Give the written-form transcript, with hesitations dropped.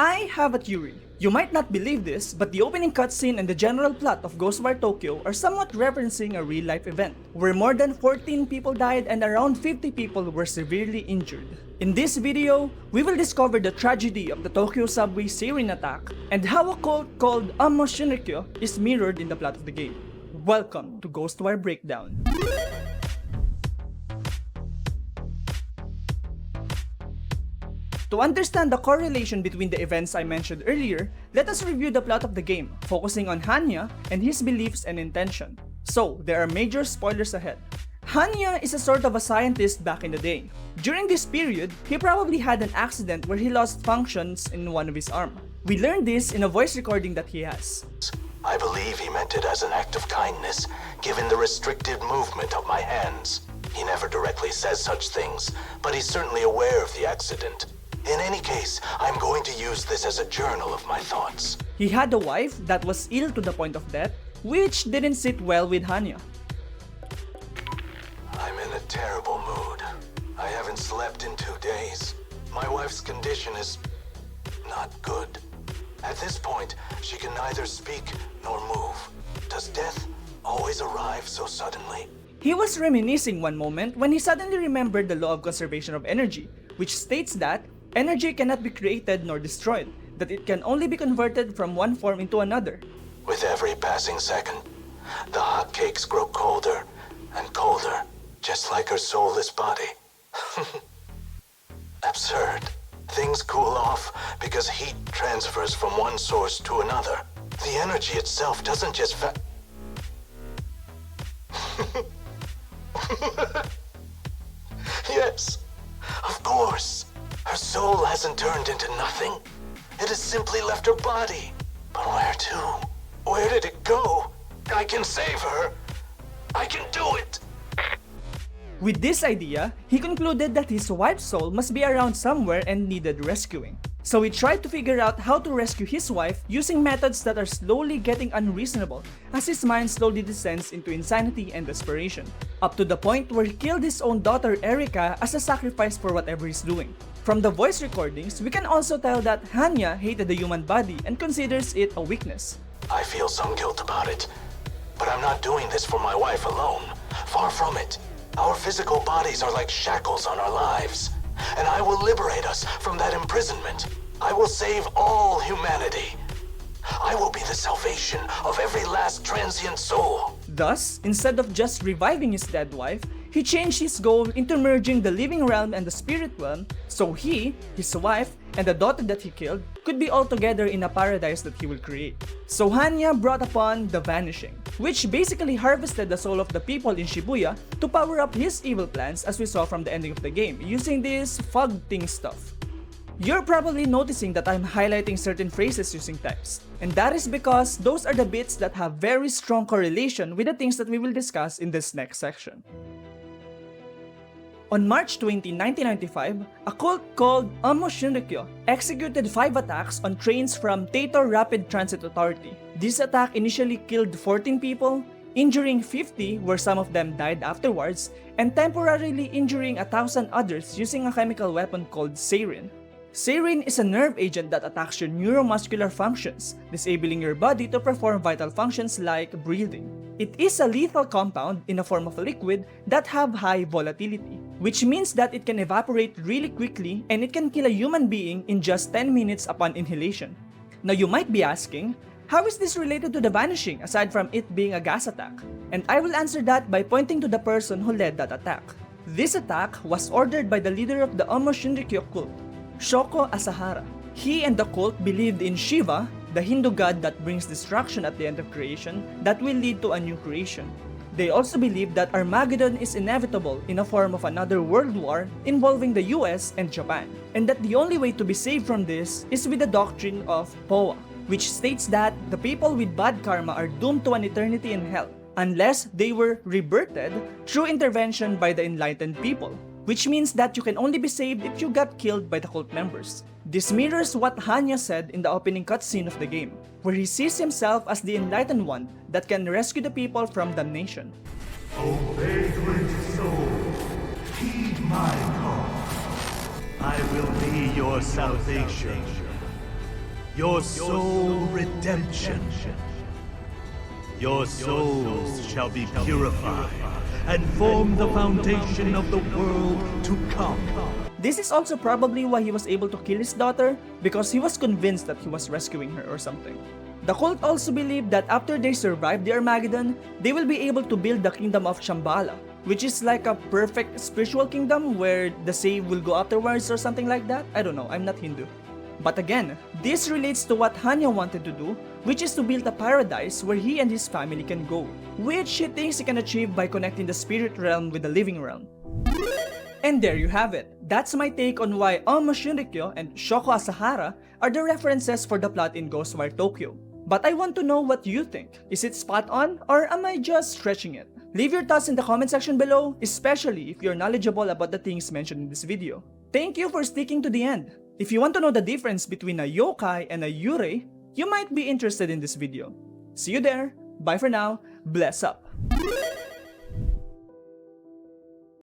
I have a theory. You might not believe this, but the opening cutscene and the general plot of Ghostwire Tokyo are somewhat referencing a real-life event, where more than 14 people died and around 50 people were severely injured. In this video, we will discover the tragedy of the Tokyo subway sarin attack and how a cult called Amo Shinrikyo is mirrored in the plot of the game. Welcome to Ghostwire Breakdown. To understand the correlation between the events I mentioned earlier, let us review the plot of the game, focusing on Hanya and his beliefs and intention. So, there are major spoilers ahead. Hanya is a sort of a scientist back in the day. During this period, he probably had an accident where he lost functions in one of his arms. We learned this in a voice recording that he has. I believe he meant it as an act of kindness, given the restricted movement of my hands. He never directly says such things, but he's certainly aware of the accident. In any case, I'm going to use this as a journal of my thoughts. He had a wife that was ill to the point of death, which didn't sit well with Hanya. I'm in a terrible mood. I haven't slept in 2 days. My wife's condition is not good. At this point, she can neither speak nor move. Does death always arrive so suddenly? He was reminiscing one moment when he suddenly remembered the law of conservation of energy, which states that energy cannot be created nor destroyed, that it can only be converted from one form into another. With every passing second, the hotcakes grow colder and colder, just like her soulless body. Absurd. Things cool off because heat transfers from one source to another. The energy itself doesn't just Yes, of course. Her soul hasn't turned into nothing. It has simply left her body. But where to? Where did it go? I can save her. I can do it. With this idea, he concluded that his wife's soul must be around somewhere and needed rescuing. So he tried to figure out how to rescue his wife using methods that are slowly getting unreasonable as his mind slowly descends into insanity and desperation, up to the point where he killed his own daughter Erika as a sacrifice for whatever he's doing. From the voice recordings, we can also tell that Hanya hated the human body and considers it a weakness. I feel some guilt about it, but I'm not doing this for my wife alone. Far from it. Our physical bodies are like shackles on our lives, and I will liberate us from that imprisonment. I will save all humanity. I will be the salvation of every last transient soul. Thus, instead of just reviving his dead wife, he changed his goal into merging the living realm and the spirit realm, so he, his wife, and the daughter that he killed could be all together in a paradise that he will create. So Hanya brought upon the Vanishing, which basically harvested the soul of the people in Shibuya to power up his evil plans, as we saw from the ending of the game, using this fog thing stuff. You're probably noticing that I'm highlighting certain phrases using types, and that is because those are the bits that have very strong correlation with the things that we will discuss in this next section. On March 20, 1995, a cult called Amo Shinrikyo executed 5 attacks on trains from Taito Rapid Transit Authority. This attack initially killed 14 people, injuring 50 where some of them died afterwards, and temporarily injuring 1,000 others using a chemical weapon called sarin. Sarin is a nerve agent that attacks your neuromuscular functions, disabling your body to perform vital functions like breathing. It is a lethal compound in a form of a liquid that have high volatility, which means that it can evaporate really quickly and it can kill a human being in just 10 minutes upon inhalation. Now you might be asking, how is this related to the Vanishing aside from it being a gas attack? And I will answer that by pointing to the person who led that attack. This attack was ordered by the leader of the Amo Shinrikyo cult, Shoko Asahara. He and the cult believed in Shiva, the Hindu god that brings destruction at the end of creation that will lead to a new creation. They also believed that Armageddon is inevitable in a form of another world war involving the US and Japan, and that the only way to be saved from this is with the doctrine of Powa, which states that the people with bad karma are doomed to an eternity in hell unless they were rebirthed through intervention by the enlightened people, which means that you can only be saved if you got killed by the cult members. This mirrors what Hanya said in the opening cutscene of the game, where he sees himself as the enlightened one that can rescue the people from damnation. O vagrant soul, heed my call. I will be your salvation. your soul redemption. Your souls shall be purified and form the foundation of the world to come. This is also probably why he was able to kill his daughter, because he was convinced that he was rescuing her or something. The cult also believed that after they survive the Armageddon, they will be able to build the kingdom of Shambhala, which is like a perfect spiritual kingdom where the saved will go afterwards or something like that. I don't know, I'm not Hindu. But again, this relates to what Hanya wanted to do, which is to build a paradise where he and his family can go, which he thinks he can achieve by connecting the spirit realm with the living realm. And there you have it. That's my take on why Omo Shinrikyo and Shoko Asahara are the references for the plot in Ghostwire Tokyo. But I want to know what you think. Is it spot on, or am I just stretching it? Leave your thoughts in the comment section below, especially if you're knowledgeable about the things mentioned in this video. Thank you for sticking to the end. If you want to know the difference between a yokai and a yurei, you might be interested in this video. See you there. Bye for now. Bless up.